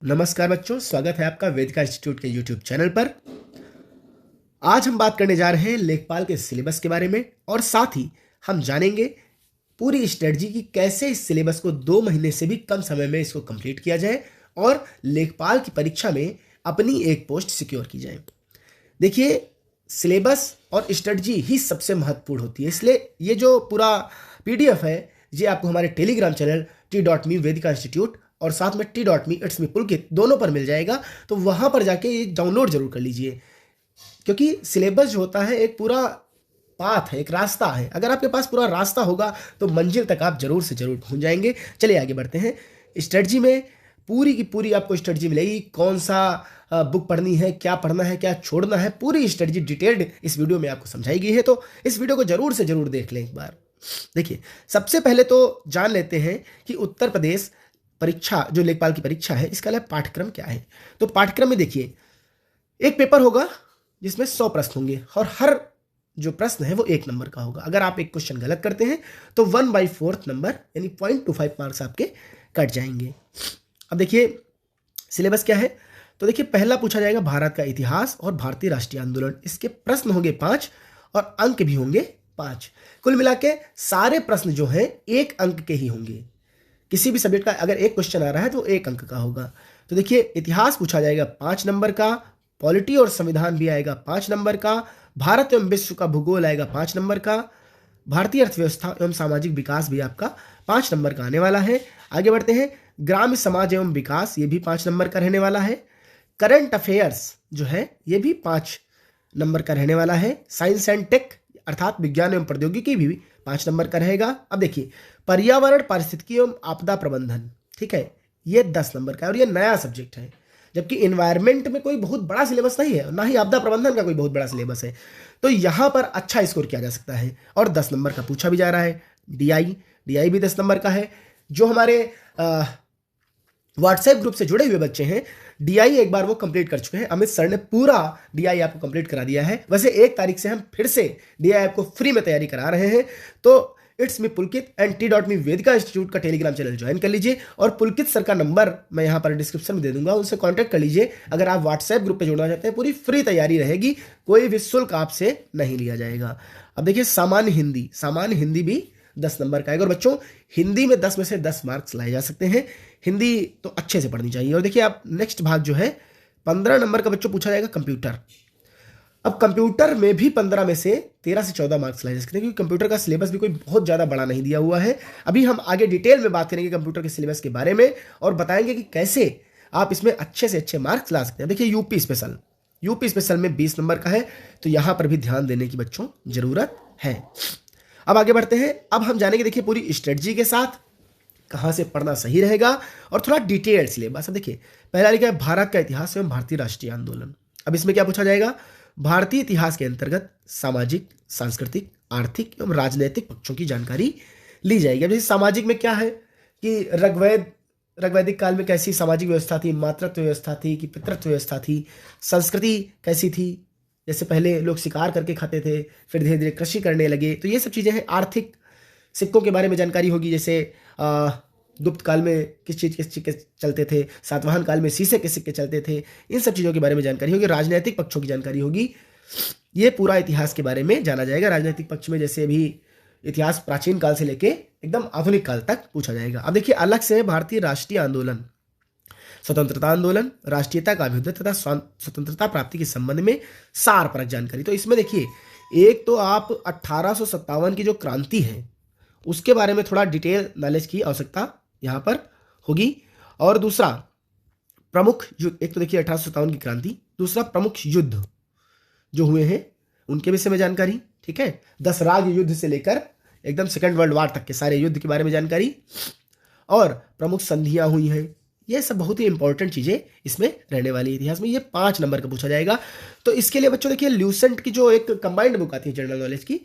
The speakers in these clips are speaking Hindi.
नमस्कार बच्चों, स्वागत है आपका वेदिका इंस्टीट्यूट के यूट्यूब चैनल पर। आज हम बात करने जा रहे हैं लेखपाल के सिलेबस के बारे में और साथ ही हम जानेंगे पूरी स्ट्रेटजी की कैसे इस सिलेबस को 2 महीने से भी कम समय में इसको कंप्लीट किया जाए और लेखपाल की परीक्षा में अपनी एक पोस्ट सिक्योर की जाए। देखिए, सिलेबस और स्ट्रेटजी ही सबसे महत्वपूर्ण होती है, इसलिए ये जो पूरा PDF है ये आपको हमारे टेलीग्राम चैनल t.me वेदिका इंस्टीट्यूट और साथ में t.me इट्स मी पुलकित दोनों पर मिल जाएगा। तो वहाँ पर जाके ये डाउनलोड जरूर कर लीजिए, क्योंकि सिलेबस जो होता है एक पूरा पाथ है, एक रास्ता है। अगर आपके पास पूरा रास्ता होगा तो मंजिल तक आप जरूर से जरूर पहुँच जाएंगे। चलिए आगे बढ़ते हैं। स्ट्रेटजी में पूरी की पूरी आपको स्ट्रेटजी मिलेगी, कौन सा बुक पढ़नी है, क्या पढ़ना है, क्या छोड़ना है, पूरी स्ट्रेटजी डिटेल्ड इस वीडियो में आपको समझाई गई है। तो इस वीडियो को जरूर से जरूर देख लें एक बार। देखिए, सबसे पहले तो जान लेते हैं कि उत्तर प्रदेश परीक्षा जो लेखपाल की परीक्षा है इसका पाठ्यक्रम क्या है। तो पाठ्यक्रम में देखिए, एक पेपर होगा जिसमें 100 प्रश्न होंगे और हर जो प्रश्न है वो 1 नंबर का होगा। अगर आप एक क्वेश्चन गलत करते हैं तो 1/4 नंबर यानी 0.25 मार्क्स आपके कट जाएंगे। अब देखिए सिलेबस क्या है। तो देखिए, पहला पूछा जाएगा भारत का इतिहास और भारतीय राष्ट्रीय आंदोलन। इसके प्रश्न होंगे 5 और अंक भी होंगे 5। कुल मिला के सारे प्रश्न जो हैं 1 अंक के ही होंगे। किसी भी सब्जेक्ट का अगर एक क्वेश्चन आ रहा है तो 1 अंक का होगा। तो देखिए, इतिहास पूछा जाएगा 5 नंबर का, पॉलिटी और संविधान भी आएगा 5 नंबर का, भारत एवं विश्व का भूगोल आएगा 5 नंबर का, भारतीय अर्थव्यवस्था एवं सामाजिक विकास भी आपका 5 नंबर का आने वाला है। आगे बढ़ते हैं, ग्राम्य समाज एवं विकास ये भी 5 नंबर का रहने वाला है। करंट अफेयर्स जो है ये भी 5 नंबर का रहने वाला है। साइंस एंड टेक अर्थात विज्ञान एवं प्रौद्योगिकी भी 5 नंबर का रहेगा। अब देखिए, पर्यावरण पारिस्थितिकी एवं आपदा प्रबंधन, ठीक है, ये 10 नंबर का है और ये नया सब्जेक्ट है। जबकि इन्वायरमेंट में कोई बहुत बड़ा सिलेबस नहीं है, ना ही आपदा प्रबंधन का कोई बहुत बड़ा सिलेबस है। तो यहां पर अच्छा स्कोर किया जा सकता है और 10 नंबर का पूछा भी जा रहा है। डीआई भी 10 नंबर का है। जो हमारे व्हाट्सएप ग्रुप से जुड़े हुए बच्चे हैं, डीआई एक बार वो कंप्लीट कर चुके हैं। अमित सर ने पूरा डीआई आपको कंप्लीट करा दिया है। वैसे 1 तारीख से हम फिर से डीआई आपको फ्री में तैयारी करा रहे हैं। तो it's me Pulkit and t.me Vedika institute का टेलीग्राम चैनल ज्वाइन कर लीजिए और पुलकित सर का नंबर मैं यहाँ पर डिस्क्रिप्शन में दे दूंगा, उनसे कांटेक्ट कर लीजिए। अगर आप व्हाट्सएप ग्रुप पे जुड़ना चाहते हैं, पूरी फ्री तैयारी रहेगी, कोई भी शुल्क आपसे नहीं लिया जाएगा। अब देखिए, सामान्य हिंदी भी 10 नंबर का है। और बच्चों, हिंदी में 10 में से 10 मार्क्स लाए जा सकते हैं। हिंदी तो अच्छे से पढ़नी चाहिए। और देखिए, आप नेक्स्ट भाग जो है 15 नंबर का बच्चों पूछा जाएगा कंप्यूटर। अब कंप्यूटर में भी 15 में से 13 से 14 मार्क्स लाए जा सकते हैं, क्योंकि कंप्यूटर का सिलेबस भी कोई बहुत ज़्यादा बड़ा नहीं दिया हुआ है। अभी हम आगे डिटेल में बात करेंगे कंप्यूटर के सिलेबस के बारे में और बताएंगे कि कैसे आप इसमें अच्छे से अच्छे मार्क्स ला सकते हैं। देखिए, यूपी स्पेशल में 20 नंबर का है, तो यहाँ पर भी ध्यान देने की बच्चों जरूरत है। अब आगे बढ़ते हैं। अब हम जानेंगे, देखिए, पूरी स्ट्रेटजी के साथ कहाँ से पढ़ना सही रहेगा और थोड़ा डिटेल्ड सिलेबस। अब देखिए, पहला लिखा है भारत का इतिहास एवं भारतीय राष्ट्रीय आंदोलन। अब इसमें क्या पूछा जाएगा, भारतीय इतिहास के अंतर्गत सामाजिक, सांस्कृतिक, आर्थिक एवं राजनीतिक पक्षों की जानकारी ली जाएगी। अब जैसे सामाजिक में क्या है कि ऋग्वैदिक काल में कैसी सामाजिक व्यवस्था थी, मातृत्व व्यवस्था थी कि पितृत्व व्यवस्था थी, संस्कृति कैसी थी, जैसे पहले लोग शिकार करके खाते थे, फिर धीरे धीरे कृषि करने लगे, तो ये सब चीज़ें हैं। आर्थिक, सिक्कों के बारे में जानकारी होगी, जैसे गुप्त काल में किस चीज़ के सिक्के चलते थे, सातवाहन काल में शीशे के सिक्के चलते थे, इन सब चीज़ों के बारे में जानकारी होगी। राजनीतिक पक्षों की जानकारी होगी। ये पूरा इतिहास के बारे में जाना जाएगा। राजनीतिक पक्ष में जैसे अभी इतिहास प्राचीन काल से लेके एकदम आधुनिक काल तक पूछा जाएगा। अब देखिए, अलग से है भारतीय राष्ट्रीय आंदोलन, स्वतंत्रता आंदोलन, राष्ट्रीयता का अभ्युदय तथा स्वतंत्रता प्राप्ति के संबंध में सार परक जानकारी। तो इसमें देखिए, एक तो आप 1857 की जो क्रांति है उसके बारे में थोड़ा डिटेल नॉलेज की आवश्यकता यहाँ पर होगी। और दूसरा प्रमुख युद्ध, एक तो देखिए 1857 की क्रांति, दूसरा प्रमुख युद्ध जो हुए हैं उनके विषय में जानकारी, ठीक है। 10 राग युद्ध से लेकर एकदम सेकेंड वर्ल्ड वॉर तक के सारे युद्ध के बारे में जानकारी, और प्रमुख संधियां हुई हैं, ये सब बहुत ही इंपॉर्टेंट चीज़ें इसमें रहने वाली इतिहास में। ये 5 नंबर का पूछा जाएगा। तो इसके लिए बच्चों देखिए, ल्यूसेंट की जो एक कंबाइंड बुक आती है जनरल नॉलेज की,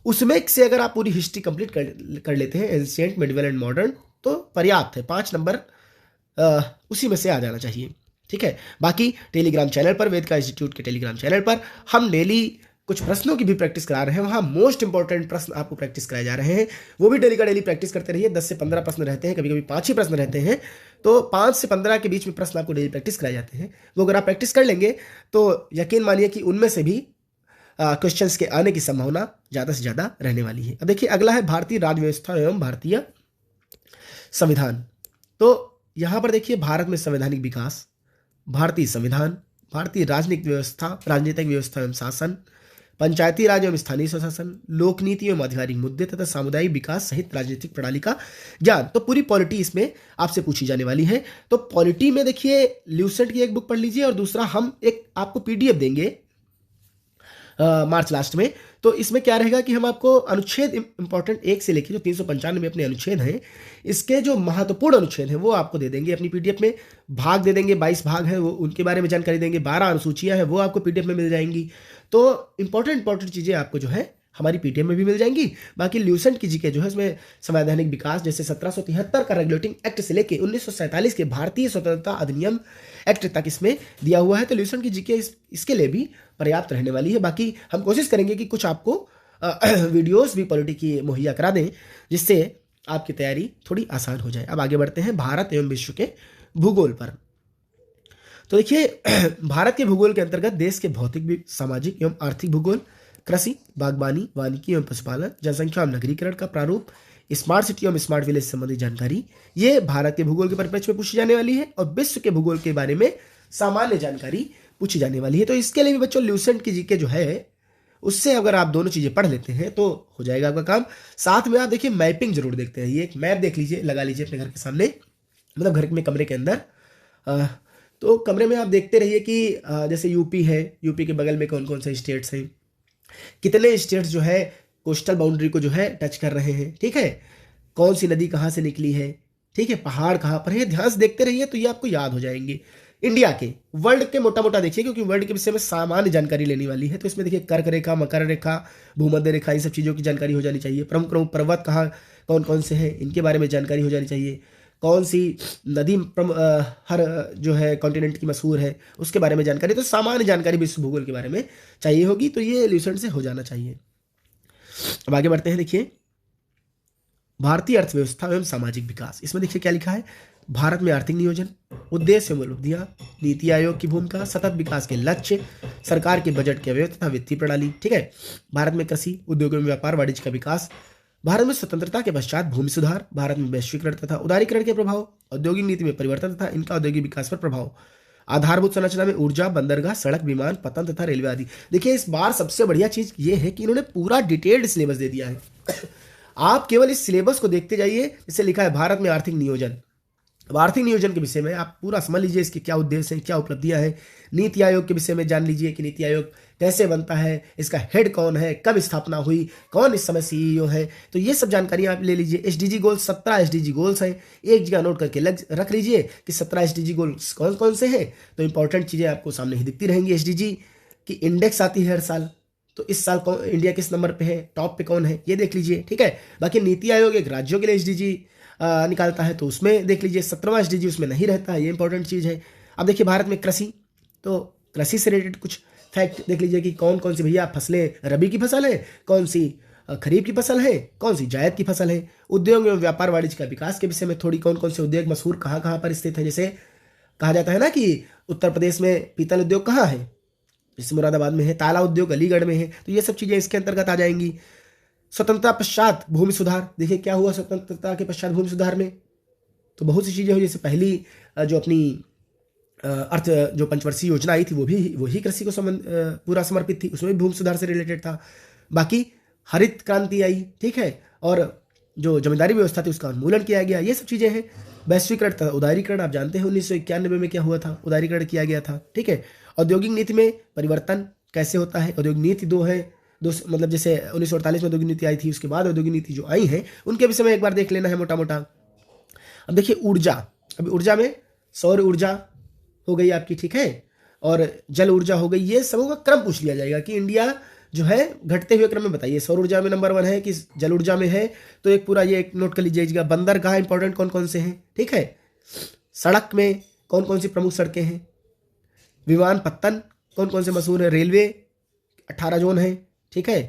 उसमें से अगर आप पूरी हिस्ट्री कंप्लीट कर लेते हैं, एंशिएंट, मिडिवल एंड मॉडर्न, तो पर्याप्त है। 5 नंबर उसी में से आ जाना चाहिए, ठीक है। बाकी टेलीग्राम चैनल पर, वेदिका इंस्टीट्यूट के टेलीग्राम चैनल पर हम डेली कुछ प्रश्नों की भी प्रैक्टिस करा रहे हैं, वहाँ मोस्ट इंपॉर्टेंट प्रश्न आपको प्रैक्टिस कराए जा रहे हैं, वो भी डेली का डेली प्रैक्टिस करते रहिए। 10 से 15 प्रश्न रहते हैं, कभी कभी 5 ही प्रश्न रहते हैं, तो 5 से 15 के बीच में प्रश्न आपको डेली प्रैक्टिस कराए जाते हैं। वो अगर आप प्रैक्टिस कर लेंगे तो यकीन मानिए कि उनमें से भी क्वेश्चंस के आने की संभावना ज़्यादा से ज़्यादा रहने वाली है। अब देखिए अगला है भारतीय राज्य व्यवस्था एवं भारतीय संविधान। तो यहाँ पर देखिए भारत में संवैधानिक विकास, भारतीय संविधान, भारतीय राजनीतिक व्यवस्था एवं शासन, पंचायती राज एवं स्थानीय स्वशासन, लोक नीति एवं आधिकारिक मुद्दे तथा सामुदायिक विकास सहित राजनीतिक प्रणाली का ज्ञान। तो पूरी पॉलिटी इसमें आपसे पूछी जाने वाली है। तो पॉलिटी में देखिए ल्यूसेंट की एक बुक पढ़ लीजिए और दूसरा हम एक आपको पीडीएफ देंगे मार्च लास्ट में। तो इसमें क्या रहेगा कि हम आपको अनुच्छेद इंपॉर्टेंट 1 से लेकर जो 395 अपने अनुच्छेद हैं, इसके जो महत्वपूर्ण अनुच्छेद हैं वो आपको दे देंगे अपनी पीडीएफ में। भाग दे देंगे, 22 भाग हैं वो, उनके बारे में जानकारी देंगे। 12 अनुसूचियां हैं वो आपको पीडीएफ में मिल जाएंगी। तो इंपॉर्टेंट चीज़ें आपको जो है हमारी पीडीएफ में भी मिल जाएंगी। बाकी ल्यूसेंट की जीके जो है इसमें संवैधानिक विकास, जैसे 1773 का रेगुलेटिंग एक्ट से लेके 1947 के भारतीय स्वतंत्रता अधिनियम एक्ट तक इसमें दिया हुआ है। तो ल्यूसेंट की जीके इसके लिए भी पर्याप्त रहने वाली है। बाकी हम कोशिश करेंगे कि कुछ आपको वीडियोस भी पॉलिटी की मुहैया करा दें, जिससे आपकी तैयारी थोड़ी आसान हो जाए। अब आगे बढ़ते हैं भारत एवं विश्व के भूगोल पर। तो देखिए भारत के भूगोल के अंतर्गत देश के भौतिक, सामाजिक एवं आर्थिक भूगोल, कृषि, बागवानी, वानिकी एवं पशुपालन, जनसंख्या एवं नगरीकरण का प्रारूप, स्मार्ट सिटी एवं स्मार्ट विलेज संबंधी जानकारी, ये भारत के भूगोल के परिप्रेक्ष्य में पूछी जाने वाली है। और विश्व के भूगोल के बारे में सामान्य जानकारी पूछी जाने वाली है। तो इसके लिए भी बच्चों ल्यूसेंट की जीके जो है उससे अगर आप दोनों चीजें पढ़ लेते हैं तो हो जाएगा आपका काम। साथ में आप देखिए मैपिंग जरूर देखते हैं। ये एक मैप देख लीजिए, लगा लीजिए अपने घर के सामने, मतलब घर में कमरे के अंदर। तो कमरे में आप देखते रहिए कि जैसे यूपी है, यूपी के बगल में कौन कौन से स्टेट्स हैं, कितने स्टेट्स जो है कोस्टल बाउंड्री को जो है टच कर रहे हैं, ठीक है, कौन सी नदी कहाँ से निकली है, ठीक है, पहाड़ कहाँ पर है, ध्यान से देखते रहिए तो ये आपको याद हो जाएंगे। इंडिया के, वर्ल्ड के मोटा मोटा देखिए, क्योंकि वर्ल्ड के विषय में सामान्य जानकारी लेने वाली है। तो इसमें देखिए कर्क रेखा, मकर रेखा, भूमध्य रेखा, इन सब चीज़ों की जानकारी हो जानी चाहिए। प्रमुख प्रमुख पर्वत कहाँ कौन कौन से हैं, इनके बारे में जानकारी हो जानी चाहिए। कौन सी नदी हर जो है कॉन्टिनेंट की मशहूर है, उसके बारे में जानकारी। तो सामान्य जानकारी विश्व भूगोल के बारे में चाहिए होगी, तो ये ल्यूसेंट से हो जाना चाहिए। अब आगे बढ़ते हैं। देखिए भारतीय अर्थव्यवस्था एवं सामाजिक विकास, इसमें देखिए क्या लिखा है, भारत में आर्थिक नियोजन, उद्देश्य एवं उपलब्धियां, नीति आयोग की भूमिका, सतत विकास के लक्ष्य, सरकार के बजट के अवयव तथा वित्तीय प्रणाली, ठीक है। भारत में कृषि, उद्योग एवं व्यापार वाणिज्य का विकास, भारत में स्वतंत्रता के पश्चात भूमि सुधार, भारत में वैश्वीकरण तथा उदारीकरण के प्रभाव, औद्योगिक नीति में परिवर्तन तथा इनका औद्योगिक विकास पर प्रभाव, आधारभूत संरचना में ऊर्जा, बंदरगाह, सड़क, विमान, पतन तथा रेलवे आदि। देखिए इस बार सबसे बढ़िया चीज ये है कि इन्होंने पूरा डिटेल्ड सिलेबस दे दिया है। आप केवल इस सिलेबस को देखते जाइए, जिससे लिखा है भारत में आर्थिक नियोजन। अब आर्थिक नियोजन के विषय में आप पूरा समझ लीजिए, इसके क्या उद्देश्य हैं, क्या उपलब्धियां हैं। नीति आयोग के विषय में जान लीजिए कि नीति आयोग कैसे बनता है, इसका हेड कौन है, कब स्थापना हुई, कौन इस समय सीईओ है। तो ये सब जानकारी आप ले लीजिए। एसडीजी गोल्स, 17 एसडीजी गोल्स हैं, एक जगह नोट करके रख लीजिए कि 17 एसडीजी गोल्स कौन कौन से हैं। तो इंपॉर्टेंट चीज़ें आपको सामने ही दिखती रहेंगी। एसडीजी की इंडेक्स आती है हर साल, तो इस साल इंडिया किस नंबर पे है, टॉप पे कौन है, ये देख लीजिए, ठीक है। बाकी नीति आयोग एक राज्यों के लिए एसडीजी निकालता है, तो उसमें देख लीजिए 17वां एसडीजी उसमें नहीं रहता है, ये इंपॉर्टेंट चीज़ है। अब देखिए भारत में कृषि, तो कृषि से रिलेटेड कुछ फैक्ट देख लीजिए कि कौन कौन सी भैया फसलें रबी की फसल है, कौन सी खरीफ की फसल है, कौन सी जायद की फसल है। उद्योग एवं व्यापार वाणिज्य का विकास के विषय में थोड़ी कौन कौन से उद्योग मशहूर कहाँ कहाँ पर स्थित है। जैसे कहा जाता है ना कि उत्तर प्रदेश में पीतल उद्योग कहाँ है, जैसे मुरादाबाद में है, ताला उद्योग अलीगढ़ में है। तो ये सब चीज़ें इसके अंतर्गत आ जाएंगी। स्वतंत्रता पश्चात भूमि सुधार, देखिए क्या हुआ स्वतंत्रता के पश्चात भूमि सुधार में, तो बहुत सी चीज़ें हुई। जैसे पहली जो अपनी अर्थ जो पंचवर्षीय योजना आई थी वही कृषि को पूरा समर्पित थी, उसमें भी भूमि सुधार से रिलेटेड था। बाकी हरित क्रांति आई, ठीक है, और जो जमींदारी व्यवस्था थी उसका उन्मूलन किया गया, ये सब चीज़ें हैं। वैश्वीकरण तथा उदारीकरण, आप जानते हैं 1991 में क्या हुआ था, उदारीकरण किया गया था, ठीक है। औद्योगिक नीति में परिवर्तन कैसे होता है, औद्योगिक नीति मतलब जैसे 1948 में औद्योगिक नीति आई थी, उसके बाद औद्योगिक नीति जो आई है उनके विषय में एक बार देख लेना है मोटा मोटा। अब देखिए ऊर्जा, अभी ऊर्जा में सौर ऊर्जा हो गई आपकी, ठीक है, और जल ऊर्जा हो गई। ये सबों का क्रम पूछ लिया जाएगा कि इंडिया जो है घटते हुए क्रम में बताइए। सौर ऊर्जा में नंबर 1 है कि जल ऊर्जा में है, तो एक पूरा ये नोट कर लीजिएगा। बंदरगाह इंपॉर्टेंट कौन कौन से हैं, ठीक है। सड़क में कौन कौन सी प्रमुख सड़कें हैं, विमान पत्तन कौन कौन से मशहूर है, रेलवे 18 जोन है, ठीक है,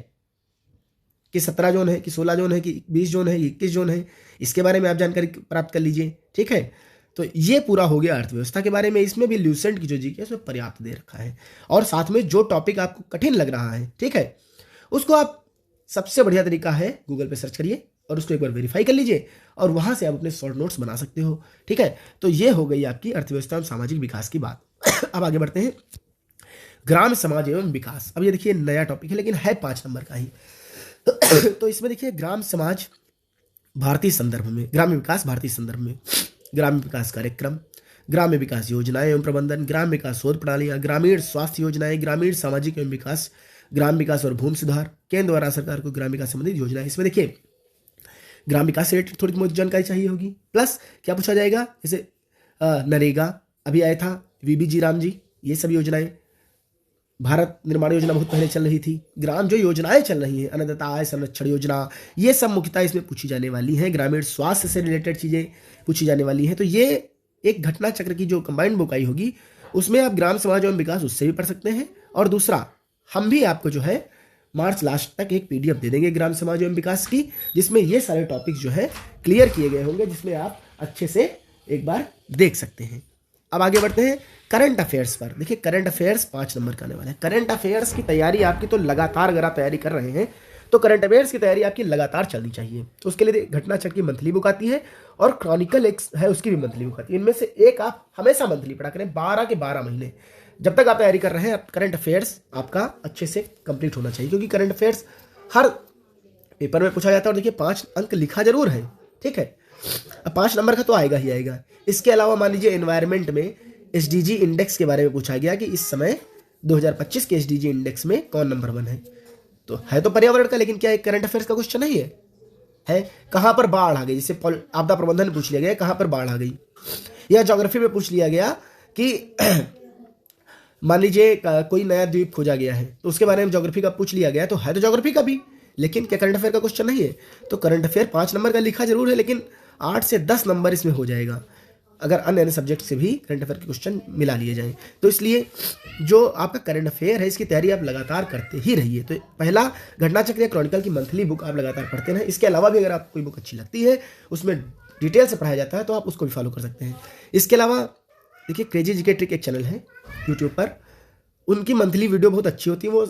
कि 17 जोन है, कि 16 जोन है, कि 20 जोन है, 21 जोन है, इसके बारे में आप जानकारी प्राप्त कर लीजिए, ठीक है। तो ये पूरा हो गया अर्थव्यवस्था के बारे में। इसमें भी ल्यूसेंट की जो जीके है उसमें पर्याप्त दे रखा है, और साथ में जो टॉपिक आपको कठिन लग रहा है, ठीक है, उसको आप, सबसे बढ़िया तरीका है गूगल पे सर्च करिए और उसको एक बार वेरीफाई कर लीजिए, और वहां से आप अपने शॉर्ट नोट्स बना सकते हो, ठीक है। तो ये हो गई आपकी अर्थव्यवस्था और सामाजिक विकास की बात। अब आगे बढ़ते हैं, ग्राम समाज एवं विकास। अब ये देखिए नया टॉपिक है, लेकिन है 5 नंबर का ही। तो इसमें देखिए ग्राम समाज भारतीय संदर्भ में, ग्राम्य विकास भारतीय संदर्भ में, ग्राम्य विकास कार्यक्रम, ग्राम्य विकास योजनाएं एवं प्रबंधन, ग्राम विकास शोध प्रणालियां, ग्रामीण स्वास्थ्य योजनाएं, ग्रामीण सामाजिक एवं विकास, ग्राम विकास और भूमि सुधार, केंद्र द्वारा सरकार को ग्राम विकास संबंधित योजनाएं। इसमें देखिए ग्राम विकास से रिलेटेड थोड़ी बहुत जानकारी चाहिए होगी, प्लस क्या पूछा जाएगा, जैसे नरेगा अभी आया था, वीबीजी राम जी, ये सब योजनाएं, भारत निर्माण योजना बहुत पहले चल रही थी, ग्राम जो योजनाएं चल रही हैं, अन्नदाता आय संरक्षण योजना, ये सब मुख्यतः इसमें पूछी जाने वाली हैं। ग्रामीण स्वास्थ्य से रिलेटेड चीजें पूछी जाने वाली हैं। तो ये एक घटना चक्र की जो कंबाइंड बुक आई होगी, उसमें आप ग्राम समाज एवं विकास उससे भी पढ़ सकते हैं, और दूसरा हम भी आपको जो है मार्च लास्ट तक एक पीडीएफ दे देंगे ग्राम समाज एवं विकास की, जिसमें ये सारे टॉपिक जो है क्लियर किए गए होंगे, जिसमें आप अच्छे से एक बार देख सकते हैं। अब आगे बढ़ते हैं करंट अफेयर्स पर। देखिए करंट अफेयर्स 5 नंबर का आने वाला है। करंट अफेयर्स की तैयारी आपकी तो लगातार, अगर आप तैयारी कर रहे हैं तो करंट अफेयर्स की तैयारी आपकी लगातार चलनी चाहिए। तो उसके लिए घटना चक्र की मंथली बुक आती है, और क्रॉनिकल एक है, उसकी भी मंथली बुक आती है। इनमें से एक आप हमेशा मंथली पढ़ा करें, 12 के 12 महीने जब तक आप तैयारी कर रहे हैं, करंट अफेयर्स आपका अच्छे से कंप्लीट होना चाहिए, क्योंकि करंट अफेयर्स हर पेपर में पूछा जाता है। और देखिए 5 अंक लिखा जरूर है, ठीक है, अब 5 नंबर का तो आएगा ही आएगा। इसके अलावा मान लीजिए एनवायरमेंट में एसडीजी इंडेक्स के बारे में पूछा गया कि इस समय 2025 के एसडीजी इंडेक्स में कौन नंबर 1 है, तो है तो पर्यावरण का, लेकिन क्या एक करंट अफेयर्स का क्वेश्चन नहीं है कहां पर बाढ़ आ गई, जैसे आपदा प्रबंधन में पूछ लिया गया कहां पर बाढ़ आ गई, या ज्योग्राफी में पूछ लिया गया कि मान लीजिए कोई नया द्वीप खोजा गया है, तो उसके बारे में ज्योग्राफी का पूछ लिया गया, तो है तो ज्योग्राफी का भी, लेकिन क्या करंट अफेयर का क्वेश्चन नहीं है। तो करंट अफेयर 5 नंबर का लिखा जरूर है, लेकिन 8 से 10 नंबर इसमें हो जाएगा अगर अन्य सब्जेक्ट से भी करंट अफेयर के क्वेश्चन मिला लिए जाएं। तो इसलिए जो आपका करंट अफेयर है, इसकी तैयारी आप लगातार करते ही रहिए। तो पहला घटना चक्र या क्रॉनिकल की मंथली बुक आप लगातार पढ़ते रहें। इसके अलावा भी अगर आपको कोई बुक अच्छी लगती है, उसमें डिटेल से पढ़ाया जाता है, तो आप उसको भी फॉलो कर सकते हैं। इसके अलावा देखिए क्रेजी जीके ट्रिक एक चैनल है यूट्यूब पर, उनकी मंथली वीडियो बहुत अच्छी होती है। वो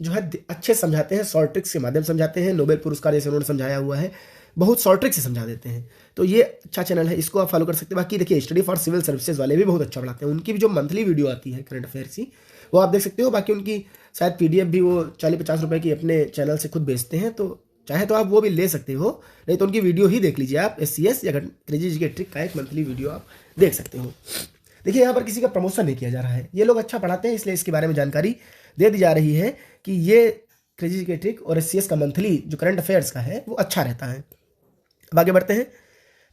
जो है अच्छे समझाते हैं, शॉर्ट ट्रिक्स के माध्यम समझाते हैं, नोबेल पुरस्कार जैसे उन्होंने समझाया हुआ है, बहुत शॉर्ट ट्रिक से समझा देते हैं। तो ये अच्छा चैनल है, इसको आप फॉलो कर सकते हैं। बाकी देखिए स्टडी फॉर सिविल सर्विसेज वाले भी बहुत अच्छा पढ़ाते हैं, उनकी भी जो मंथली वीडियो आती है करंट अफेयर्स की, वो आप देख सकते हो। बाकी उनकी शायद पीडीएफ भी वो 40-50 रुपए की अपने चैनल से खुद बेचते हैं, तो चाहे तो आप वो भी ले सकते हो, नहीं तो उनकी वीडियो ही देख लीजिए आप। SCS या क्रेजी जीके ट्रिक का एक मंथली वीडियो आप देख सकते हो। देखिए यहाँ पर किसी का प्रमोशन नहीं किया जा रहा है, ये लोग अच्छा पढ़ाते हैं, इसलिए इसके बारे में जानकारी दे दी जा रही है कि ये क्रेजी जीके ट्रिक और SCS का मंथली जो करंट अफेयर्स का है वो अच्छा रहता है। अब आगे बढ़ते हैं,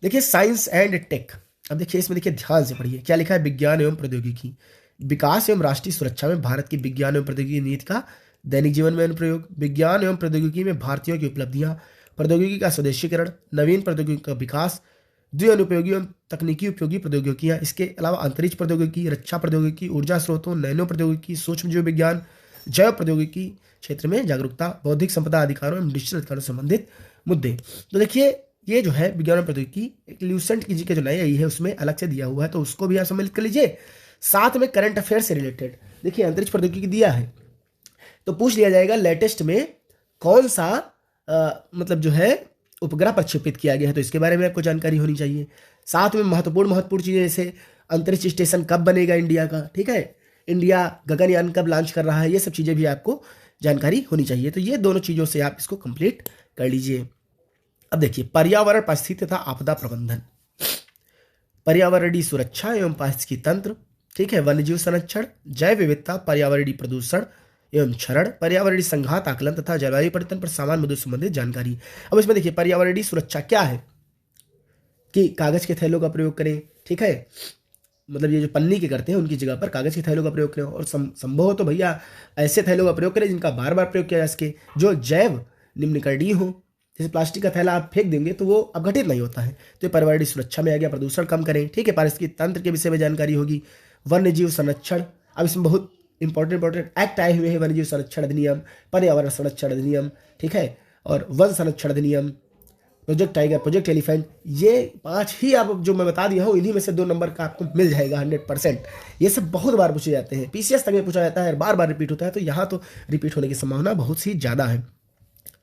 देखिए साइंस एंड टेक। अब देखिए इसमें देखिए ध्यान से पढ़िए क्या लिखा है, विज्ञान एवं प्रौद्योगिकी, विकास एवं राष्ट्रीय सुरक्षा में भारत की विज्ञान एवं प्रौद्योगिकी नीति का दैनिक जीवन में अनुप्रयोग, विज्ञान एवं प्रौद्योगिकी में भारतीयों की उपलब्धियां, प्रौद्योगिकी का स्वदेशीकरण, नवीन प्रौद्योगिकी का विकास, द्विअनुपयोगी एवं तकनीकी उपयोगी प्रौद्योगिकियां, इसके अलावा अंतरिक्ष प्रौद्योगिकी, रक्षा प्रौद्योगिकी, ऊर्जा स्रोतों, नैनो प्रौद्योगिकी, सूक्ष्म जीव विज्ञान, जैव प्रौद्योगिकी क्षेत्र में जागरूकता, बौद्धिक संपदा अधिकारों एवं डिजिटल अधिकारों से संबंधित मुद्दे। तो देखिए ये जो है विज्ञान और प्रौद्योगिकी एक ल्यूसेंट की जीके जो नई आई है उसमें अलग से दिया हुआ है, तो उसको भी आप सम्मिलित कर लीजिए। साथ में करंट अफेयर से रिलेटेड देखिए अंतरिक्ष प्रौद्योगिकी दिया है, तो पूछ लिया जाएगा लेटेस्ट में कौन सा मतलब जो है उपग्रह प्रक्षेपित किया गया है, तो इसके बारे में आपको जानकारी होनी चाहिए। साथ में महत्वपूर्ण चीजें जैसे अंतरिक्ष स्टेशन कब बनेगा इंडिया का, ठीक है, इंडिया गगनयान कब लॉन्च कर रहा है, ये सब चीजें भी आपको जानकारी होनी चाहिए। तो ये दोनों चीजों से आप इसको कंप्लीट कर लीजिए। अब देखिए पर्यावरण पारिस्थितिकी तथा आपदा प्रबंधन, पर्यावरणीय सुरक्षा एवं पारिस्थितिकी तंत्र, ठीक है, वन्यजीव संरक्षण, जैव विविधता, पर्यावरणीय प्रदूषण एवं क्षरण, पर्यावरणीय संघात आकलन तथा जलवायु परिवर्तन पर सामान्य मुद्दों से संबंधित जानकारी। अब इसमें देखिए पर्यावरणीय सुरक्षा क्या है कि कागज के थैलों का प्रयोग करें, ठीक है, मतलब ये जो पन्नी के करते हैं उनकी जगह पर कागज के थैलों का प्रयोग करें, और संभव हो तो भैया ऐसे थैलों का प्रयोग करें जिनका बार बार प्रयोग किया जा सके, जो जैव निम्नकरणीय हो। जैसे प्लास्टिक का थैला आप फेंक देंगे तो वो अपघटित नहीं होता है, तो ये पर्यावरणीय सुरक्षा में आ गया। प्रदूषण कम करें, ठीक है, पारिस्थितिकी तंत्र के विषय में जानकारी होगी। वन्य जीव संरक्षण, अब इसमें बहुत इंपॉर्टेंट एक्ट आए हुए हैं, वन्यजीव संरक्षण अधिनियम, पर्यावरण संरक्षण अधिनियम, ठीक है, और वन संरक्षण अधिनियम, प्रोजेक्ट टाइगर, प्रोजेक्ट एलिफेंट, ये 5 ही आप जो मैं बता दिया हूँ, इन्हीं में से 2 नंबर का आपको मिल जाएगा 100%। ये सब बहुत बार पूछे जाते हैं, पीसीएस तक में पूछा जाता है, बार बार रिपीट होता है, तो यहाँ तो रिपीट होने की संभावना बहुत सी ज़्यादा है,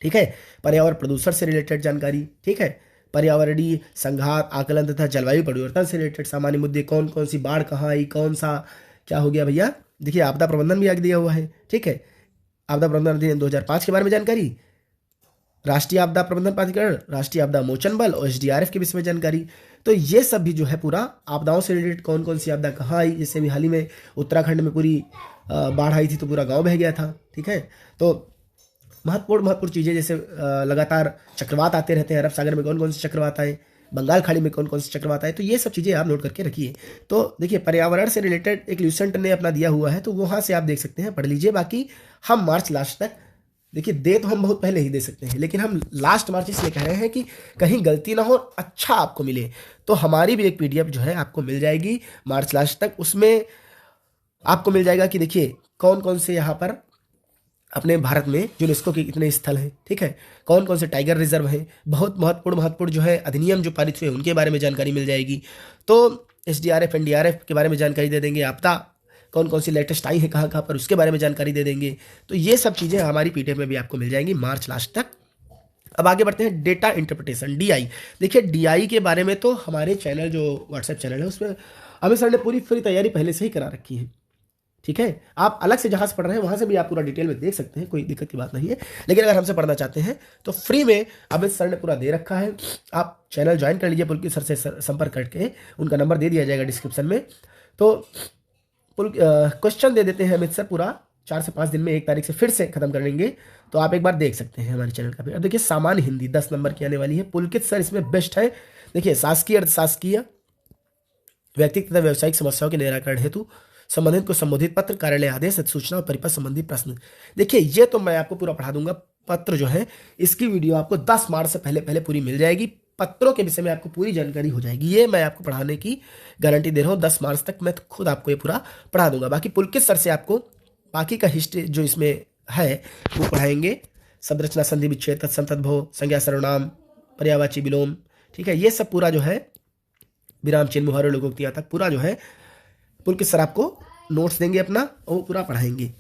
ठीक है। पर्यावरण प्रदूषण से रिलेटेड जानकारी, ठीक है, पर्यावरणीय संघात आकलन तथा जलवायु परिवर्तन से रिलेटेड सामान्य मुद्दे, कौन कौन सी बाढ़ कहाँ आई, कौन सा क्या हो गया भैया, देखिए आपदा प्रबंधन भी आगे दिया हुआ है, ठीक है, आपदा प्रबंधन अधिनियम 2005 के बारे में जानकारी, राष्ट्रीय आपदा प्रबंधन प्राधिकरण, राष्ट्रीय आपदा मोचन बल और एसडीआरएफ के विषय में जानकारी। तो ये सब भी जो है पूरा आपदाओं से रिलेटेड, कौन कौन सी आपदा कहाँ आई, जैसे भी हाल ही में उत्तराखंड में पूरी बाढ़ आई थी तो पूरा गांव बह गया था, ठीक है। तो महत्वपूर्ण चीज़ें, जैसे लगातार चक्रवात आते रहते हैं, अरब सागर में कौन कौन से चक्रवात आए, बंगाल खाड़ी में कौन कौन से चक्रवात आए, तो ये सब चीज़ें आप नोट करके रखिए। तो देखिए पर्यावरण से रिलेटेड एक ल्यूसेंट ने अपना दिया हुआ है, तो वहाँ से आप देख सकते हैं, पढ़ लीजिए। बाकी हम मार्च लास्ट तक, देखिए दे तो हम बहुत पहले ही दे सकते हैं, लेकिन हम लास्ट मार्च इसलिए कह रहे हैं कि कहीं गलती ना हो, अच्छा आपको मिले। तो हमारी भी एक पीडीएफ जो है आपको मिल जाएगी मार्च लास्ट तक, उसमें आपको मिल जाएगा कि देखिए कौन कौन से यहाँ पर अपने भारत में यूनेस्को के कितने स्थल हैं, ठीक है, कौन कौन से टाइगर रिजर्व हैं, बहुत महत्वपूर्ण जो है अधिनियम जो पारित हुए उनके बारे में जानकारी मिल जाएगी। तो एसडीआरएफ एनडीआरएफ के बारे में जानकारी दे देंगे, आपदा कौन कौन सी लेटेस्ट आई है कहाँ कहाँ पर, उसके बारे में जानकारी दे देंगे। तो ये सब चीज़ें हमारी पीडीएफ में भी आपको मिल जाएंगी मार्च लास्ट तक। अब आगे बढ़ते हैं, डेटा इंटरप्रिटेशन, डीआई। देखिए डीआई के बारे में तो हमारे चैनल जो व्हाट्सएप चैनल है उसमें अमित सर ने पूरी तैयारी पहले से ही करा रखी है, ठीक है। आप अलग से जहाँ से पढ़ रहे हैं वहाँ से भी आप पूरा डिटेल में देख सकते हैं, कोई दिक्कत की बात नहीं है। लेकिन अगर हमसे पढ़ना चाहते हैं तो फ्री में अमित सर ने पूरा दे रखा है, आप चैनल ज्वाइन कर लीजिए, पुलकित सर से संपर्क करके, उनका नंबर दे दिया जाएगा डिस्क्रिप्शन में। तो क्वेश्चन दे देते हैं अमित सर, पूरा 4 से 5 दिन में 1 तारीख से फिर से खत्म कर लेंगे, तो आप एक बार देख सकते हैं हमारे चैनल का भी। अब देखिए सामान्य हिंदी 10 नंबर की आने वाली है, पुलकित सर इसमें बेस्ट है। देखिए शासकीय अर्धशासकीय व्यक्तिगत तथा व्यावसायिक समस्याओं के निराकरण हेतु संबंधित को संबोधित पत्र, कार्यालय आदेश, सूचना और परिपथ संबंधी प्रश्न। देखिए ये तो मैं आपको पूरा पढ़ा दूंगा, पत्र जो है इसकी वीडियो आपको 10 मार्च से पहले पूरी मिल जाएगी, पत्रों के विषय में आपको पूरी जानकारी हो जाएगी। ये मैं आपको पढ़ाने की गारंटी दे रहा हूँ, 10 मार्च तक मैं खुद आपको ये पूरा पढ़ा दूंगा। बाकी पुलकित सर से आपको बाकी का हिस्ट्री जो इसमें है वो पढ़ाएंगे, शब्द रचना, संधि विच्छेद, तत्सम तद्भव, संज्ञा सर्वनाम, पर्यायवाची विलोम, ठीक है, ये सब पूरा जो है विराम चिन्ह, मुहावरे, लोकोक्तियां तक पूरा जो है पुलकित सर आपको नोट्स देंगे अपना, और वो पूरा पढ़ाएंगे।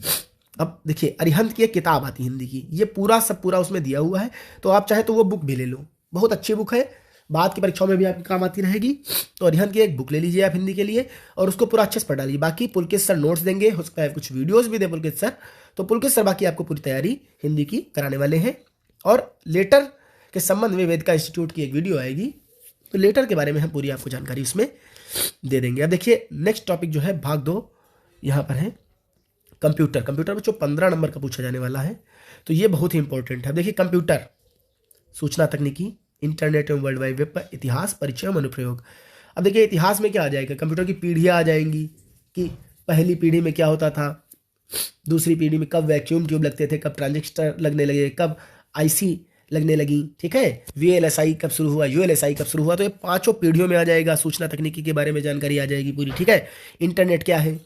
अब देखिए अरिहंत की एक किताब आती है हिंदी की, ये पूरा उसमें दिया हुआ है, तो आप चाहे तो वो बुक भी ले लो, बहुत अच्छी बुक है, बाद की परीक्षाओं में भी आपकी काम आती रहेगी। तो अरिहंत की एक बुक ले लीजिए आप हिंदी के लिए, और उसको पूरा अच्छे से पढ़ डालिए। बाकी पुलकित सर नोट्स देंगे, हो सकता है कुछ वीडियोज़ भी दे पुलकित सर, तो पुलकित सर बाकी आपको पूरी तैयारी हिंदी की कराने वाले हैं। और लेटर के संबंध में वेदिका इंस्टीट्यूट की एक वीडियो आएगी, तो लेटर के बारे में हम पूरी आपको जानकारी उसमें दे देंगे। अब देखिए नेक्स्ट टॉपिक जो है भाग 2 यहाँ पर है कंप्यूटर में जो 15 नंबर का पूछा जाने वाला है, तो ये बहुत ही इंपॉर्टेंट है। देखिए कंप्यूटर, सूचना तकनीकी, इंटरनेट एवं वर्ल्ड वाइड वेब पर इतिहास, परिचय एवं अनुप्रयोग। अब देखिए इतिहास में क्या आ जाएगा, कंप्यूटर की पीढ़ियाँ आ जाएंगी कि पहली पीढ़ी में क्या होता था, दूसरी पीढ़ी में कब वैक्यूम ट्यूब लगते थे, कब ट्रांजिस्टर लगने लगे, कब आईसी लगने लगी, ठीक है, वीएलएसआई कब शुरू हुआ, यूएलएसआई कब शुरू हुआ। तो ये 5 पीढ़ियों में आ जाएगा, सूचना तकनीकी के बारे में जानकारी आ जाएगी पूरी, ठीक है। इंटरनेट क्या है,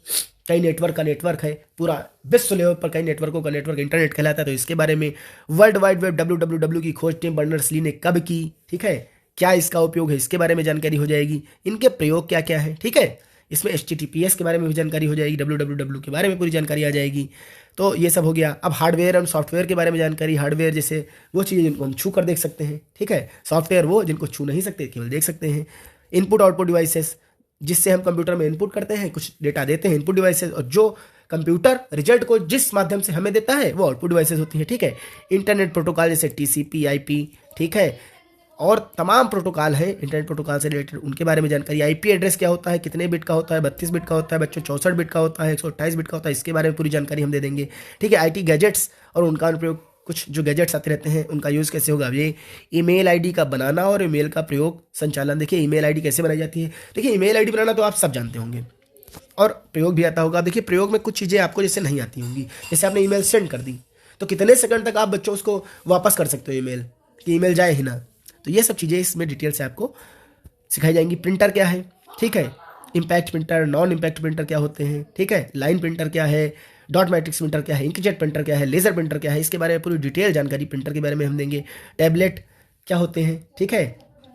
कई नेटवर्क का नेटवर्क है, पूरा विश्व लेवल पर कई नेटवर्कों का नेटवर्क इंटरनेट कहलाता है, तो इसके बारे में। वर्ल्ड वाइड वेब WWW की खोज टीम बर्नर्स-ली ने कब की, ठीक है, क्या इसका उपयोग है, इसके बारे में जानकारी हो जाएगी, इनके प्रयोग क्या क्या है, ठीक है। इसमें HTTPS के बारे में भी जानकारी हो जाएगी, WWW के बारे में पूरी जानकारी आ जाएगी। तो ये सब हो गया। अब हार्डवेयर और सॉफ्टवेयर के बारे में जानकारी, हार्डवेयर जैसे वो चीज़ें जिनको हम छू कर देख सकते हैं, ठीक है, सॉफ्टवेयर वो जिनको छू नहीं सकते, केवल देख सकते हैं। इनपुट आउटपुट डिवाइसेस, जिससे हम कंप्यूटर में इनपुट करते हैं, कुछ डेटा देते हैं, इनपुट डिवाइसेस, और जो कंप्यूटर रिजल्ट को जिस माध्यम से हमें देता है वो आउटपुट डिवाइसेस होती है, ठीक है। इंटरनेट प्रोटोकॉल जैसे TCP IP, ठीक है, और तमाम प्रोटोकॉल है इंटरनेट प्रोटोकॉल से रिलेटेड, उनके बारे में जानकारी। IP एड्रेस क्या होता है, कितने बिट का होता है, 32 बिट का होता है बच्चों, 64 बिट का होता है, 128 बिट का होता है, इसके बारे में पूरी जानकारी हम दे देंगे, ठीक है। IT गैजेट्स और उनका अनुप्रयोग, कुछ जो गैजेट्स आते रहते हैं उनका यूज़ कैसे होगा, ये ईमेल आईडी का बनाना और ईमेल का प्रयोग संचालन। देखिए ईमेल आईडी कैसे बनाई जाती है, देखिए ईमेल आईडी बनाना तो आप सब जानते होंगे, और प्रयोग भी आता होगा। देखिए प्रयोग में कुछ चीज़ें आपको जैसे नहीं आती होंगी, जैसे आपने ईमेल सेंड कर दी तो कितने सेकंड तक आप बच्चों उसको वापस कर सकते हो ईमेल, कि ईमेल जाए ही ना, तो ये सब चीज़ें इसमें डिटेल से आपको सिखाई जाएंगी। प्रिंटर क्या है, ठीक है, impact printer, non impact printer क्या होते हैं, ठीक है, लाइन प्रिंटर क्या है, डॉट मैट्रिक्स प्रिंटर क्या है, इंकजेट प्रिंटर क्या है, लेजर प्रिंटर क्या है, इसके बारे में पूरी डिटेल जानकारी प्रिंटर के बारे में हम देंगे। टैबलेट क्या होते हैं, ठीक है,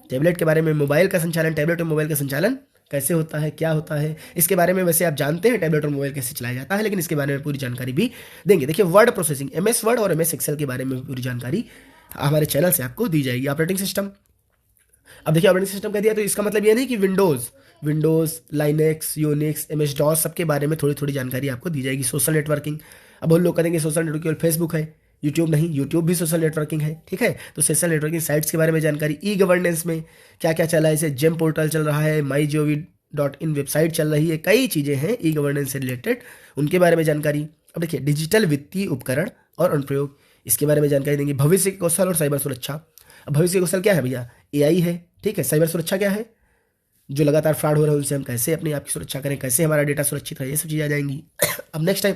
टैबलेट के बारे में, मोबाइल का संचालन, टैबलेट और मोबाइल का संचालन कैसे होता है, क्या होता है, इसके बारे में वैसे आप जानते हैं टैबलेट और मोबाइल कैसे चलाया जाता है, लेकिन इसके बारे में पूरी जानकारी भी देंगे। देखिए वर्ड प्रोसेसिंग, MS वर्ड और MS एक्सेल के बारे में पूरी जानकारी हमारे चैनल से आपको दी जाएगी। ऑपरेटिंग सिस्टम, अब देखिए ऑपरेटिंग सिस्टम कह दिया तो इसका मतलब ये नहीं कि Windows, Linux, Unix, MS DOS सबके बारे में थोड़ी थोड़ी जानकारी आपको दी जाएगी। सोशल नेटवर्किंग, अब बहुत लोग कहेंगे सोशल नेटवर्किंग केवल फेसबुक है, यूट्यूब नहीं, यूट्यूब भी सोशल नेटवर्किंग है, ठीक है। तो सोशल नेटवर्किंग साइट्स के बारे में जानकारी, ई गवर्नेंस में क्या क्या चला है, जैसे जेम पोर्टल चल रहा है, MyGov.in वेबसाइट चल रही है, कई चीज़ें हैं ई गवर्नेंस से रिलेटेड, उनके बारे में जानकारी। अब देखिए डिजिटल वित्तीय उपकरण और अनुप्रयोग, इसके बारे में जानकारी देंगे। भविष्य के कौशल और साइबर सुरक्षा, अब भविष्य के कौशल क्या है भैया, AI है, ठीक है। साइबर सुरक्षा क्या है, जो लगातार फ्रॉड हो रहे हैं उनसे हम कैसे अपने आप की सुरक्षा करें, कैसे हमारा डेटा सुरक्षित रहे, ये सब चीज़ें आ जाएंगी। अब नेक्स्ट टाइम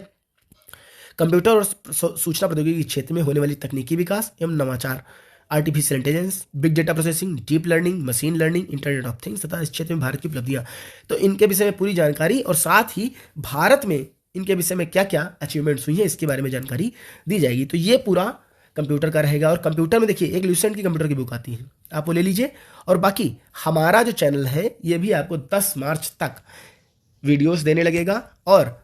कंप्यूटर और सूचना प्रौद्योगिकी के क्षेत्र में होने वाली तकनीकी विकास एवं नवाचार, artificial intelligence, big data processing, deep learning, machine learning, internet of things तथा इस क्षेत्र में भारत की उपलब्धियां, तो इनके विषय में पूरी जानकारी और साथ ही भारत में इनके विषय में क्या क्या अचीवमेंट्स हुई हैं इसके बारे में जानकारी दी जाएगी। तो ये पूरा कंप्यूटर का रहेगा। और कंप्यूटर में देखिए एक ल्यूसेंट की कंप्यूटर की बुक आती है, आप वो ले लीजिए। और बाकी हमारा जो चैनल है ये भी आपको 10 मार्च तक वीडियोस देने लगेगा, और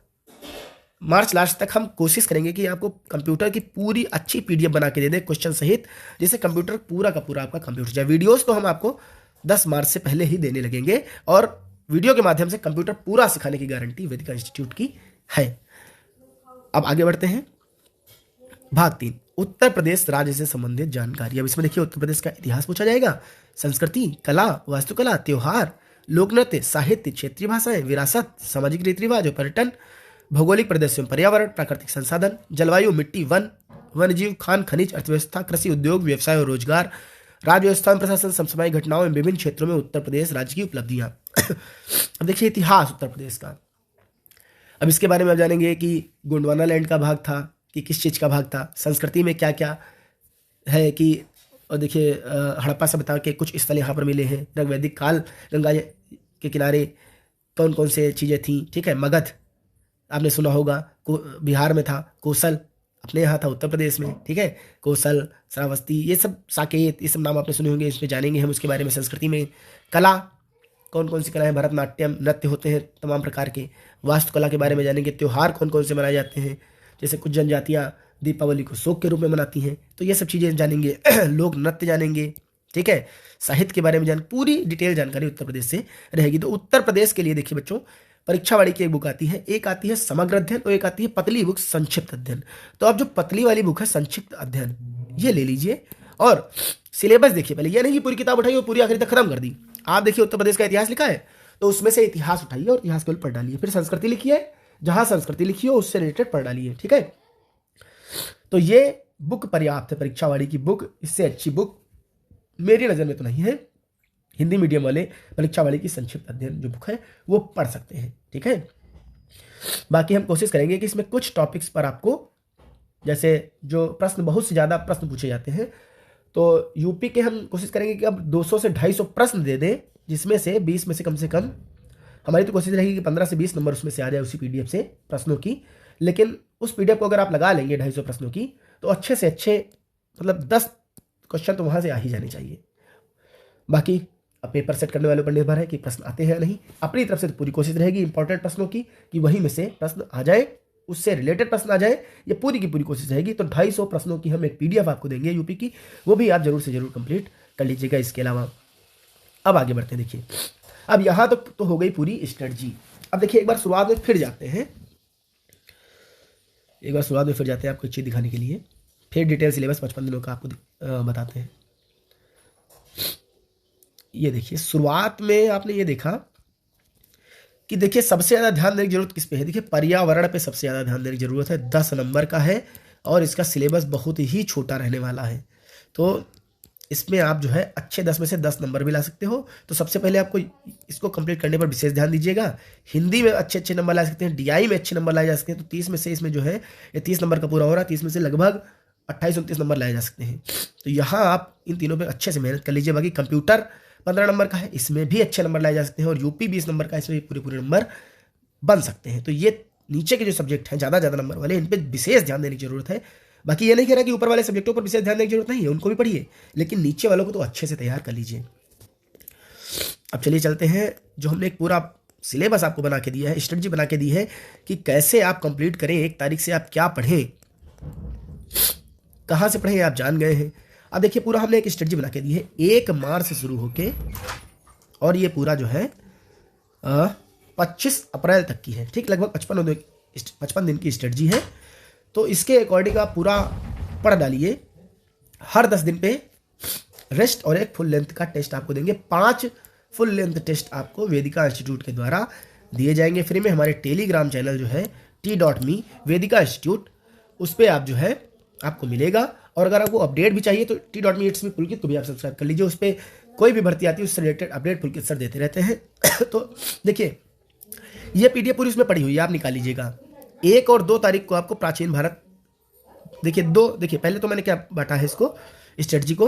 मार्च लास्ट तक हम कोशिश करेंगे कि आपको कंप्यूटर की पूरी अच्छी PDF बना के दे दें क्वेश्चन सहित, जिससे कंप्यूटर पूरा का पूरा आपका कंप्यूटर जाए। वीडियोस तो हम आपको 10 मार्च से पहले ही देने लगेंगे, और वीडियो के माध्यम से कंप्यूटर पूरा सिखाने की गारंटी वेदिका इंस्टीट्यूट की है। अब आगे बढ़ते हैं, भाग 3, उत्तर प्रदेश राज्य से संबंधित जानकारी। अब इसमें देखिए उत्तर प्रदेश का इतिहास पूछा जाएगा, संस्कृति, कला, वास्तुकला, त्योहार, लोक नृत्य, साहित्य, क्षेत्रीय भाषाएं, विरासत, सामाजिक रीति रिवाज और पर्यटन, भौगोलिक प्रदेश, पर्यावरण, प्राकृतिक संसाधन, जलवायु, मिट्टी, वन जीव, खान खनिज, अर्थव्यवस्था, कृषि, उद्योग, व्यवसाय और रोजगार, राज्य व्यवस्था, प्रशासन, समसामयिक घटनाओं में विभिन्न क्षेत्रों में उत्तर प्रदेश राज्य की उपलब्धियां। अब देखिए इतिहास उत्तर प्रदेश का, अब इसके बारे में आप जानेंगे कि गोंडवाना लैंड का भाग था कि किस चीज़ का भाग था, संस्कृति में क्या क्या है कि, और देखिए हड़प्पा सभ्यता के कुछ स्थल यहाँ पर मिले हैं, ऋग्वैदिक काल गंगा के किनारे कौन कौन से चीज़ें थी, ठीक है। मगध आपने सुना होगा, बिहार में था, कोसल अपने यहाँ था उत्तर प्रदेश में, ठीक है। कोसल, श्रावस्ती, ये सब, साकेत, ये सब नाम आपने सुने होंगे, इसमें जानेंगे हम उसके बारे में। संस्कृति में कला, कौन कौन सी कलाएं, भरतनाट्यम, नृत्य होते हैं तमाम प्रकार के, वास्तुकला के बारे में जानेंगे, त्यौहार कौन कौन से मनाए जाते हैं, जैसे कुछ जनजातियां दीपावली को शोक के रूप में मनाती हैं, तो ये सब चीज़ें जानेंगे। लोक नृत्य जानेंगे, ठीक है। साहित्य के बारे में पूरी डिटेल जानकारी उत्तर प्रदेश से रहेगी। तो उत्तर प्रदेश के लिए देखिए बच्चों, परीक्षावाड़ी की एक बुक आती है, एक आती है समग्र अध्ययन और एक आती है पतली बुक संक्षिप्त अध्ययन। तो अब जो पतली वाली बुक है संक्षिप्त अध्ययन, ये ले लीजिए। और सिलेबस देखिए पहले, ये नहीं कि पूरी किताब उठाई और पूरी आखिरी तक खत्म कर दी। आप देखिए उत्तर प्रदेश का इतिहास लिखा है तो उसमें से इतिहास उठाइए और इतिहास केवल पढ़ डालिए, फिर संस्कृति लिखिए, जहां संस्कृति लिखी हो उससे रिलेटेड पढ़ डालिए, ठीक है। तो ये बुक पर्याप्त है, परीक्षावाड़ी की बुक, इससे अच्छी बुक मेरी नज़र में तो नहीं है। हिंदी मीडियम वाले परीक्षावाड़ी की संक्षिप्त अध्ययन जो बुक है वो पढ़ सकते हैं, ठीक है। बाकी हम कोशिश करेंगे कि इसमें कुछ टॉपिक्स पर आपको, जैसे जो प्रश्न, बहुत से ज़्यादा प्रश्न पूछे जाते हैं, तो यूपी के हम कोशिश करेंगे कि अब 200 से 250 प्रश्न दे दें, जिसमें से 20 में से कम हमारी तो कोशिश रहेगी कि 15 से 20 नंबर उसमें से आ जाए उसी PDF से प्रश्नों की। लेकिन उस PDF को अगर आप लगा लेंगे 250 प्रश्नों की, तो अच्छे से अच्छे मतलब 10 क्वेश्चन तो वहाँ से आ ही जाने चाहिए। बाकी अब पेपर सेट करने वालों पर निर्भर है कि प्रश्न आते हैं या नहीं। अपनी तरफ से तो पूरी कोशिश रहेगी इंपॉर्टेंट प्रश्नों की कि वहीं में से प्रश्न आ जाए, उससे रिलेटेड प्रश्न आ जाए, ये पूरी की पूरी कोशिश रहेगी। तो 250 प्रश्नों की हम एक PDF आपको देंगे यूपी की, वो भी आप जरूर से जरूर कंप्लीट कर लीजिएगा। इसके अलावा अब आगे बढ़ते हैं। देखिए अब यहाँ तक तो हो गई पूरी स्ट्रेटजी। अब देखिए एक बार शुरुआत में फिर जाते हैं, आपको एक चीज़ दिखाने के लिए, फिर डिटेल सिलेबस 55 दिनों का आपको बताते हैं। ये देखिए शुरुआत में आपने ये देखा कि देखिए सबसे ज़्यादा ध्यान देने की जरूरत किस पे है, देखिए पर्यावरण पे सबसे ज़्यादा ध्यान देने की जरूरत है। 10 नंबर का है और इसका सिलेबस बहुत ही छोटा रहने वाला है, तो इसमें आप जो है अच्छे 10 में से 10 नंबर भी ला सकते हो। तो सबसे पहले आपको इसको कंप्लीट करने पर विशेष ध्यान दीजिएगा। हिंदी में अच्छे नंबर ला सकते हैं, DI में अच्छे नंबर लाए जा सकते हैं। तो 30 में से इसमें जो है ये 30 नंबर का पूरा हो रहा है, 30 में से लगभग 28-29 नंबर लाए जा सकते हैं। तो यहाँ आप इन तीनों पे अच्छे से मेहनत कर लीजिए। बाकी कंप्यूटर 15 नंबर का है, इसमें भी अच्छे नंबर लाए जा सकते हैं, और यूपी 20 नंबर का, इसमें भी पूरे नंबर बन सकते हैं। तो ये नीचे के जो सब्जेक्ट हैं ज़्यादा नंबर वाले, इन पे विशेष ध्यान देने की जरूरत है। बाकी ये नहीं कह रहा कि ऊपर वाले सब्जेक्टों पर विशेष ध्यान देने की जरूरत नहीं है, उनको भी पढ़िए, लेकिन नीचे वालों को तो अच्छे से तैयार कर लीजिए। अब चलिए चलते हैं, जो हमने एक पूरा सिलेबस आपको बना के दिया है, स्ट्रेटजी बना के दी है कि कैसे आप कंप्लीट करें, 1 तारीख से आप क्या पढ़ें, कहाँ से पढ़ें आप जान गए हैं। अब देखिए पूरा हमने एक स्ट्रेटजी बना के दी है 1 मार्च से शुरू होके, और ये पूरा जो है 25 अप्रैल तक की है, ठीक, लगभग 55 दिन की स्ट्रेटजी है। तो इसके अकॉर्डिंग आप पूरा पढ़ डालिए। हर 10 दिन पे रेस्ट और एक फुल लेंथ का टेस्ट आपको देंगे। 5 फुल लेंथ टेस्ट आपको वेदिका इंस्टीट्यूट के द्वारा दिए जाएंगे फ्री में। हमारे टेलीग्राम चैनल जो है t.me वेदिका इंस्टीट्यूट, उस पर आप जो है आपको मिलेगा। और अगर आपको अपडेट भी चाहिए तो t.me इट्स मी पुलकित को भी आप सब्सक्राइब कर लीजिए। उस पर कोई भी भर्ती आती है उससे रिलेटेड अपडेट पुलकित सर देते रहते हैं। तो देखिए ये पीडीएफ पूरी उसमें पड़ी हुई है, आप निकाल लीजिएगा। 1 और 2 तारीख को आपको प्राचीन भारत, देखिए पहले तो मैंने क्या बांटा है इसको, स्ट्रेटजी को,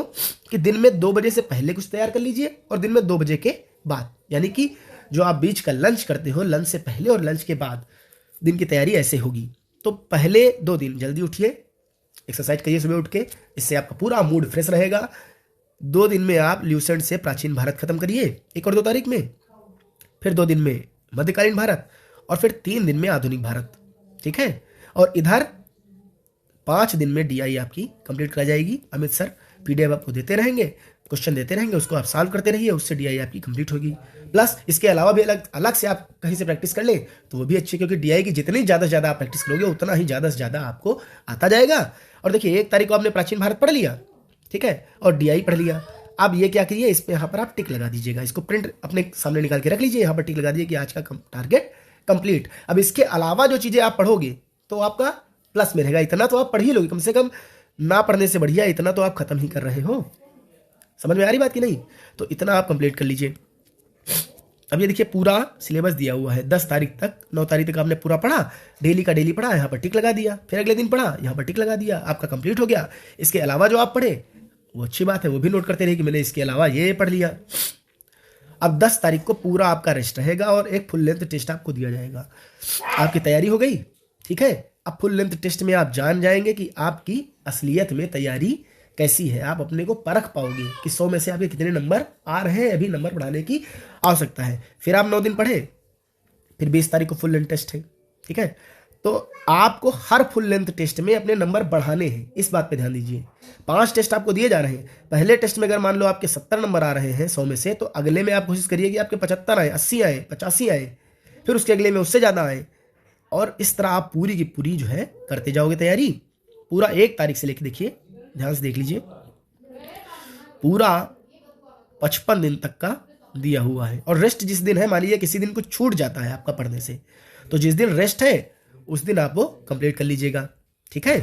कि दिन में 2 बजे से पहले कुछ तैयार कर लीजिए और दिन में 2 बजे के बाद, यानी कि जो आप बीच का लंच करते हो, लंच से पहले और लंच के बाद दिन की तैयारी ऐसे होगी। तो पहले 2 दिन जल्दी उठिए, एक्सरसाइज करिए सुबह उठ के, इससे आपका पूरा मूड फ्रेश रहेगा। 2 दिन में आप ल्यूसेंट से प्राचीन भारत खत्म करिए 1 और 2 तारीख में, फिर 2 दिन में मध्यकालीन भारत, और फिर 3 दिन में आधुनिक भारत, ठीक है। और इधर 5 दिन में डीआई आपकी कंप्लीट करा जाएगी। अमित सर पीडीएफ आपको देते रहेंगे, क्वेश्चन देते रहेंगे, उसको आप सॉल्व करते रहिए, उससे डीआई आपकी कंप्लीट होगी। प्लस इसके अलावा भी अलग से आप कहीं से प्रैक्टिस कर लें तो वो भी अच्छी, क्योंकि डीआई की जितनी ज़्यादा से ज़्यादा आप प्रैक्टिस करोगे उतना ही ज़्यादा से ज़्यादा आपको आता जाएगा। और देखिए 1 तारीख को आपने प्राचीन भारत पढ़ लिया, ठीक है, और डीआई पढ़ लिया। अब ये क्या करिए, इस पे यहाँ पर आप टिक लगा दीजिएगा, इसको प्रिंट अपने सामने निकाल के रख लीजिए, यहाँ पर टिक लगा दीजिए कि आज का टारगेट कंप्लीट। अब इसके अलावा जो चीज़ें आप पढ़ोगे तो आपका प्लस में रहेगा। इतना तो आप पढ़ ही लोगे, कम से कम ना पढ़ने से बढ़िया इतना तो आप खत्म ही कर रहे हो। समझ में आ रही बात कि नहीं? तो इतना आप कंप्लीट कर लीजिए। अब ये देखिए पूरा सिलेबस दिया हुआ है 10 तारीख तक, 9 तारीख तक आपने पूरा पढ़ा, डेली का डेली पढ़ा, यहाँ पर टिक लगा दिया, फिर अगले दिन पढ़ा, यहाँ पर टिक लगा दिया, आपका कंप्लीट हो गया। इसके अलावा जो आप पढ़े वो अच्छी बात है, वो भी नोट करते रहिए कि मैंने इसके अलावा ये पढ़ लिया। अब 10 तारीख को पूरा आपका रेस्ट रहेगा और एक फुल लेंथ टेस्ट आपको दिया जाएगा। आपकी तैयारी हो गई, ठीक है। अब फुल लेंथ टेस्ट में आप जान जाएंगे कि आपकी असलियत में तैयारी कैसी है। आप अपने को परख पाओगे कि 100 में से आपके कितने नंबर आ रहे हैं, अभी नंबर बढ़ाने की आवश्यकता है। फिर आप 9 दिन पढ़े, फिर 20 तारीख को फुल लेंथ टेस्ट है, ठीक है। तो आपको हर फुल लेंथ टेस्ट में अपने नंबर बढ़ाने हैं, इस बात पे ध्यान दीजिए। 5 टेस्ट आपको दिए जा रहे हैं। पहले टेस्ट में अगर मान लो आपके 70 नंबर आ रहे हैं 100 में से, तो अगले में आप कोशिश करिए कि आपके 75 आए, 80 आए, 85 आए, फिर उसके अगले में उससे ज़्यादा आए। और इस तरह आप पूरी की पूरी जो है करते जाओगे तैयारी। पूरा 1 तारीख से लेके देखिए, ध्यान से देख लीजिए, पूरा 55 दिन तक का दिया हुआ है। और रेस्ट जिस दिन है, मान लीजिए किसी दिन कुछ छूट जाता है आपका पढ़ने से, तो जिस दिन रेस्ट है उस दिन आप वो कंप्लीट कर लीजिएगा, ठीक है।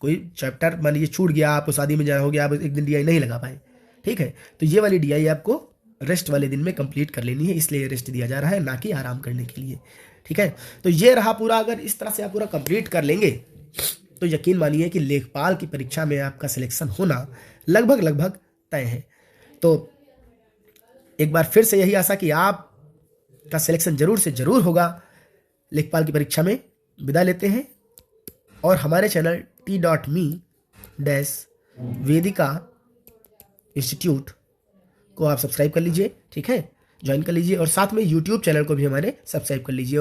कोई चैप्टर मान लीजिए छूट गया, आपको शादी में जाना हो गया, आप एक दिन डीआई नहीं लगा पाए, ठीक है, तो ये वाली डीआई आपको रेस्ट वाले दिन में कंप्लीट कर लेनी है, इसलिए रेस्ट दिया जा रहा है, ना कि आराम करने के लिए, ठीक है। तो ये रहा पूरा। अगर इस तरह से आप पूरा कंप्लीट कर लेंगे तो यकीन मानिए कि लेखपाल की परीक्षा में आपका सिलेक्शन होना लगभग तय है। तो एक बार फिर से यही आशा कि आपका सिलेक्शन जरूर से जरूर होगा लेखपाल की परीक्षा में। विदा लेते हैं और हमारे चैनल t.me वेदिका इंस्टीट्यूट को आप सब्सक्राइब कर लीजिए, ठीक है, ज्वाइन कर लीजिए, और साथ में यूट्यूब चैनल को भी हमारे सब्सक्राइब कर लीजिए।